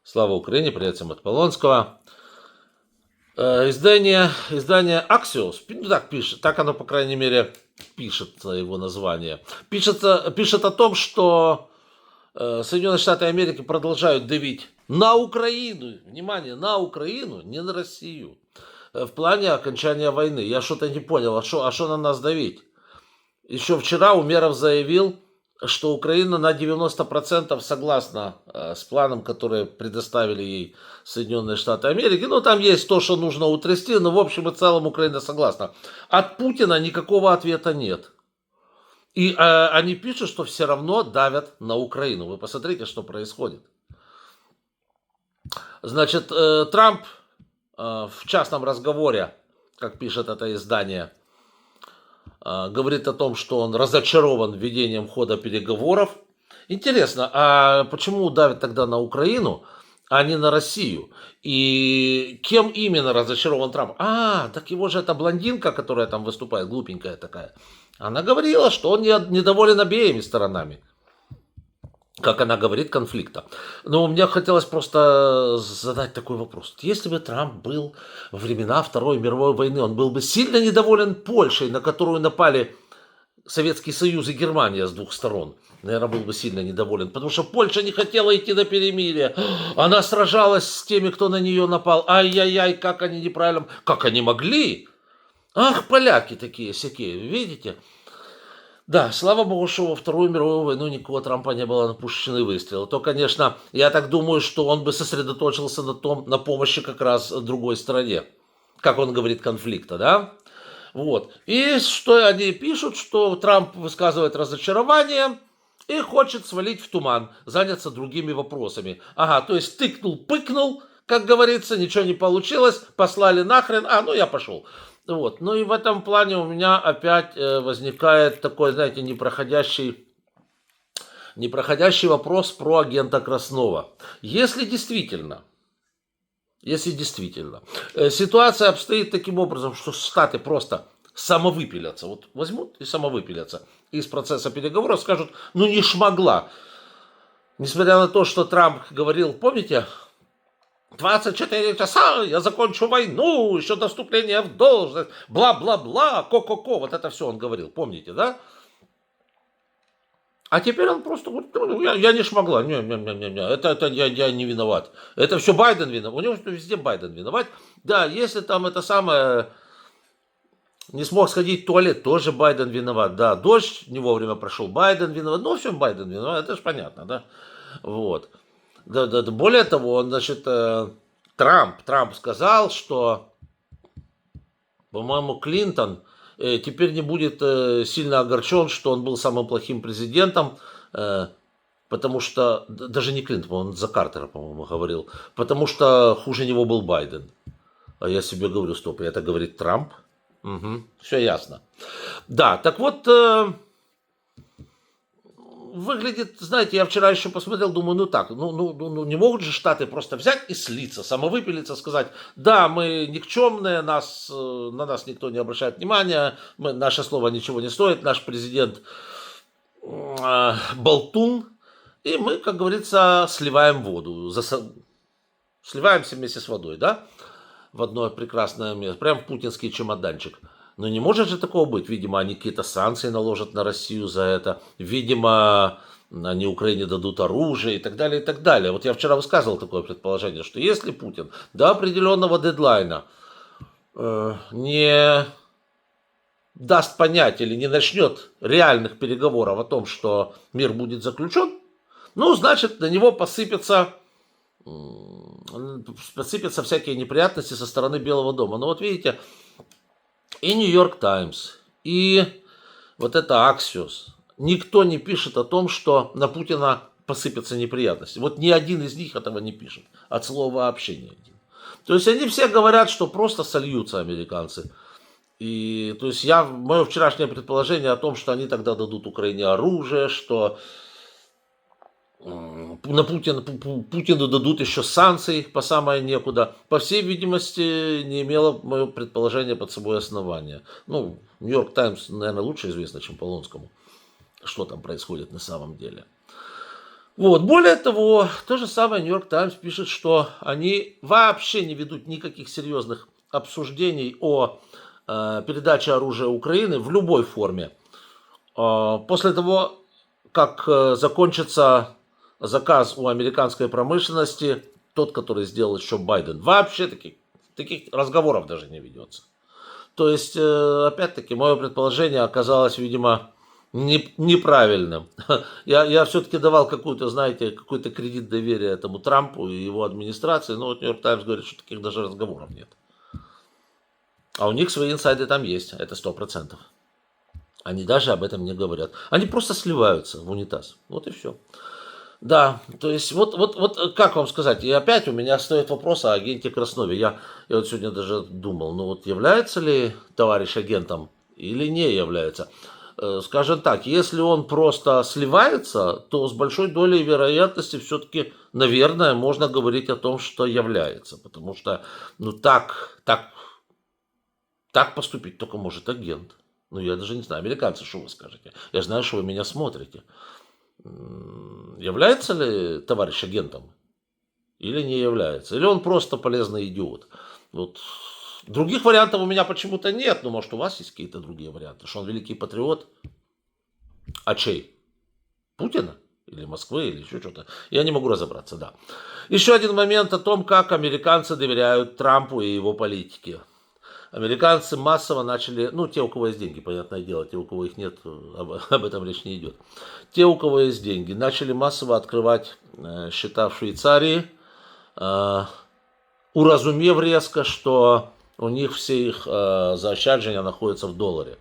Слава Украине, привет всем от Полонского. Издание Axios, ну так пишет, так оно, по крайней мере, пишет его название. Пишет о том, что Соединенные Штаты Америки продолжают давить на Украину, внимание, на Украину, не на Россию, в плане окончания войны. Я что-то не понял, а что на нас давить? Еще вчера Умеров заявил, что Украина на 90% согласна с планом, который предоставили ей Соединенные Штаты Америки. Ну, там есть то, что нужно утрясти, но в общем и целом Украина согласна. От Путина никакого ответа нет. И они пишут, что все равно давят на Украину. Вы посмотрите, что происходит. Значит, Трамп в частном разговоре, как пишет это издание, говорит о том, что он разочарован введением хода переговоров. Интересно, а почему давят тогда на Украину, а не на Россию? И кем именно разочарован Трамп? Так его же эта блондинка, которая там выступает, глупенькая такая, она говорила, что он недоволен обеими сторонами, как она говорит, конфликта. Но мне хотелось просто задать такой вопрос. Если бы Трамп был во времена Второй мировой войны, он был бы сильно недоволен Польшей, на которую напали Советский Союз и Германия с двух сторон. Наверное, был бы сильно недоволен, потому что Польша не хотела идти на перемирие. Она сражалась с теми, кто на нее напал. Ай-яй-яй, как они неправильно... Как они могли? Ах, поляки такие всякие, видите? Да, слава богу, что во Вторую мировую войну никакого Трампа не было на пушечный выстрел. То, конечно, я так думаю, что он бы сосредоточился на помощи как раз другой стороне. Как он говорит, конфликта, да? Вот. И что они пишут, что Трамп высказывает разочарование и хочет свалить в туман, заняться другими вопросами. Ага, то есть тыкнул-пыкнул, как говорится, ничего не получилось, послали нахрен, ну я пошел. Вот. Ну и в этом плане у меня опять возникает такой, знаете, непроходящий вопрос про агента Краснова. Если действительно ситуация обстоит таким образом, что Штаты просто самовыпилятся, вот возьмут и самовыпилятся из процесса переговоров, скажут, ну не шмогла. Несмотря на то, что Трамп говорил, помните, 24 часа, я закончу войну, еще до вступления в должность, бла-бла-бла, ко-ко-ко, вот это все он говорил, помните, да? А теперь он просто говорит, я не шмогла, это я не виноват. Это все Байден виноват, у него везде Байден виноват. Да, если там это самое, не смог сходить в туалет, тоже Байден виноват. Да, дождь не вовремя прошел, Байден виноват. Ну, все Байден виноват, это же понятно, да? Вот. Да, более того, он, значит, Трамп сказал, что, по-моему, Клинтон теперь не будет сильно огорчен, что он был самым плохим президентом, потому что, даже не Клинтон, он за Картера, по-моему, говорил, потому что хуже него был Байден. А я себе говорю, стоп, это говорит Трамп? Угу, все ясно. Да, так вот, выглядит, знаете, я вчера еще посмотрел, думаю, не могут же Штаты просто взять и слиться, самовыпилиться, сказать, да, мы никчемные, на нас никто не обращает внимания, наше слово ничего не стоит, наш президент болтун, и мы, как говорится, сливаем воду, сливаемся вместе с водой, да, в одно прекрасное место, прям в путинский чемоданчик. Но не может же такого быть. Видимо, они какие-то санкции наложат на Россию за это. Видимо, они Украине дадут оружие и так далее, и так далее. Вот я вчера высказывал такое предположение, что если Путин до определенного дедлайна не даст понять или не начнет реальных переговоров о том, что мир будет заключен, ну, значит, на него посыпятся всякие неприятности со стороны Белого дома. Но вот видите, и Нью-Йорк Таймс, и вот это Axios, никто не пишет о том, что на Путина посыпятся неприятности. Вот ни один из них этого не пишет. От слова вообще ни один. То есть они все говорят, что просто сольются американцы. И то есть мое вчерашнее предположение о том, что они тогда дадут Украине оружие, что на Путину дадут еще санкций по самое некуда. По всей видимости, не имело мое предположение под собой основания. Ну, Нью-Йорк Таймс, наверное, лучше известно, чем Полонскому, что там происходит на самом деле. Вот. Более того, то же самое Нью-Йорк Таймс пишет, что они вообще не ведут никаких серьезных обсуждений о передаче оружия Украины в любой форме. После того, как закончится заказ у американской промышленности, тот, который сделал еще Байден, вообще таких разговоров даже не ведется. То есть, опять-таки, мое предположение оказалось, видимо, неправильным. Я все-таки давал какую-то, знаете, какой-то кредит доверия этому Трампу и его администрации, но вот Нью-Йорк Таймс говорит, что таких даже разговоров нет. А у них свои инсайды там есть, это 100%. Они даже об этом не говорят. Они просто сливаются в унитаз. Вот и все. Да, то есть вот как вам сказать, и опять у меня стоит вопрос о агенте Краснове. Я вот сегодня даже думал, ну вот является ли товарищ агентом или не является. Скажем так, если он просто сливается, то с большой долей вероятности все-таки, наверное, можно говорить о том, что является. Потому что, ну так поступить только может агент. Ну я даже не знаю, американцы, что вы скажете? Я знаю, что вы меня смотрите. Является ли товарищ агентом или не является? Или он просто полезный идиот? Вот. Других вариантов у меня почему-то нет, но может у вас есть какие-то другие варианты. Что он великий патриот? А чей? Путина? Или Москвы, или еще что-то. Я не могу разобраться, да. Еще один момент о том, как американцы доверяют Трампу и его политике. Американцы массово начали, ну, те, у кого есть деньги, понятное дело, те, у кого их нет, об этом речь не идет. Те, у кого есть деньги, начали массово открывать счета в Швейцарии, уразумев резко, что у них все их заощаджения находятся в долларе.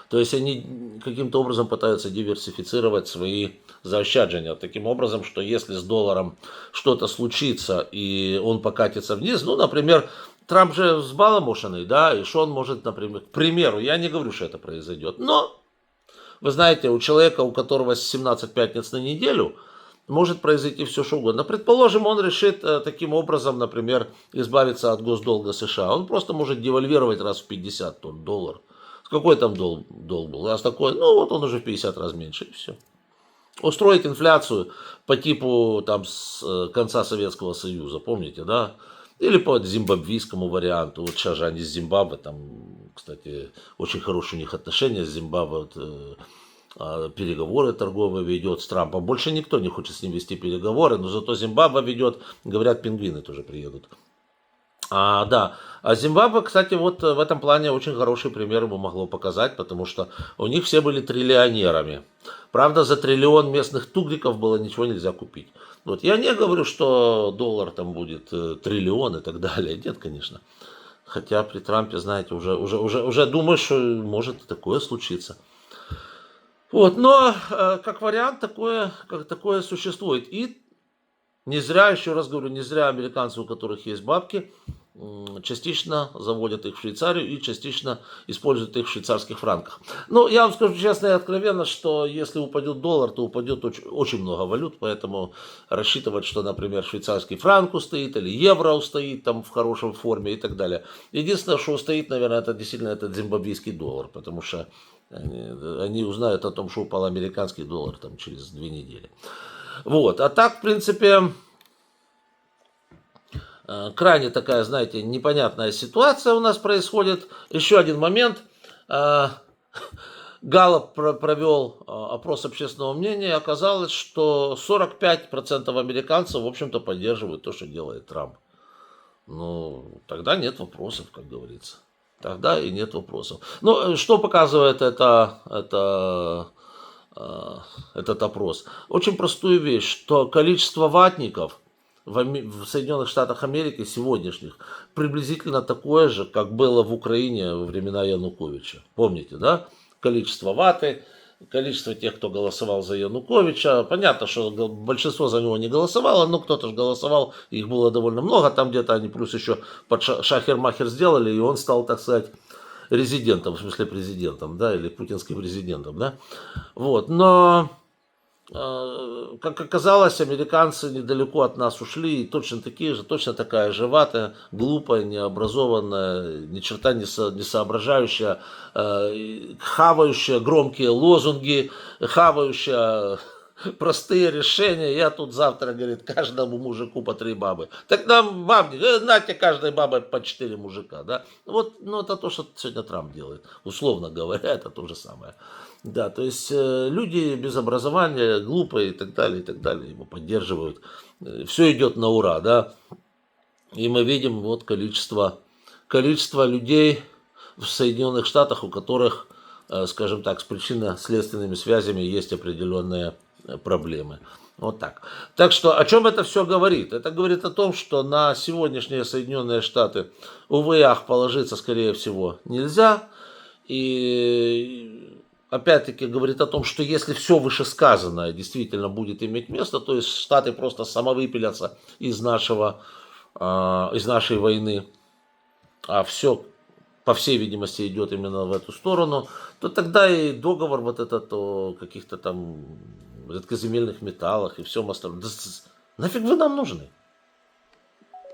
То есть они каким-то образом пытаются диверсифицировать свои заощаджения. Таким образом, что если с долларом что-то случится и он покатится вниз, ну, например, Трамп же взбаламошенный, да, и что он может, например, к примеру, я не говорю, что это произойдет, но, вы знаете, у человека, у которого 17 пятниц на неделю, может произойти все, что угодно. Предположим, он решит таким образом, например, избавиться от госдолга США. Он просто может девальвировать раз в 50 тот доллар. Какой там долг был? Раз такой, ну вот он уже в 50 раз меньше, и все. Устроить инфляцию по типу там с конца Советского Союза, помните, да? Или по зимбабвийскому варианту. Вот сейчас же они с Зимбабве, там, кстати, очень хорошие у них отношения с Зимбабве. Вот, переговоры торговые ведет с Трампом. Больше никто не хочет с ним вести переговоры, но зато Зимбабве ведет, говорят, пингвины тоже приедут. Да, а Зимбабве, кстати, вот в этом плане очень хороший пример ему могло показать, потому что у них все были триллионерами. Правда, за триллион местных тугриков было ничего нельзя купить. Вот я не говорю, что доллар там будет триллион и так далее. Нет, конечно. Хотя при Трампе, знаете, уже думаю, что может такое случиться. Вот, но как вариант такое существует. И не зря, еще раз говорю, не зря американцы, у которых есть бабки, частично заводят их в Швейцарию и частично используют их в швейцарских франках. Но я вам скажу честно и откровенно, что если упадет доллар, то упадет очень много валют, поэтому рассчитывать, что, например, швейцарский франк устоит или евро устоит там в хорошей форме и так далее. Единственное, что устоит, наверное, это действительно этот зимбабвийский доллар, потому что они узнают о том, что упал американский доллар там через 2 недели. Вот, а так, в принципе, крайне такая, знаете, непонятная ситуация у нас происходит. Еще один момент. Галлап провел опрос общественного мнения, и оказалось, что 45% американцев, в общем-то, поддерживают то, что делает Трамп. Ну, тогда нет вопросов, как говорится. Тогда и нет вопросов. Ну, что показывает этот опрос? Очень простую вещь, что количество ватников в Соединенных Штатах Америки сегодняшних приблизительно такое же, как было в Украине во времена Януковича. Помните, да? Количество ваты, количество тех, кто голосовал за Януковича. Понятно, что большинство за него не голосовало, но кто-то же голосовал, их было довольно много. Там где-то они плюс еще под шахер-махер сделали, и он стал, так сказать, резидентом, в смысле президентом, да, или путинским президентом, да. Вот, но, как оказалось, американцы недалеко от нас ушли, и точно такая же вата, глупая, необразованная, ни черта не соображающая, хавающая громкие лозунги, хавающая простые решения. Я тут завтра, говорит, каждому мужику по 3 бабы. Так нам баб, нате каждой бабе по 4 мужика, да. Вот, ну, это то, что сегодня Трамп делает. Условно говоря, это то же самое. Да, то есть люди без образования, глупые и так далее, его поддерживают. Все идет на ура, да. И мы видим вот количество людей в Соединенных Штатах, у которых, скажем так, с причинно-следственными связями есть определенные проблемы. Вот так. Так что о чем это все говорит? Это говорит о том, что на сегодняшние Соединенные Штаты, увы, ах, положиться, скорее всего, нельзя. И опять-таки говорит о том, что если все вышесказанное действительно будет иметь место, то есть Штаты просто самовыпилятся из нашей войны, а все, по всей видимости, идет именно в эту сторону, то тогда и договор вот этот о каких-то там редкоземельных металлах и всем остальном. Да нафиг вы нам нужны?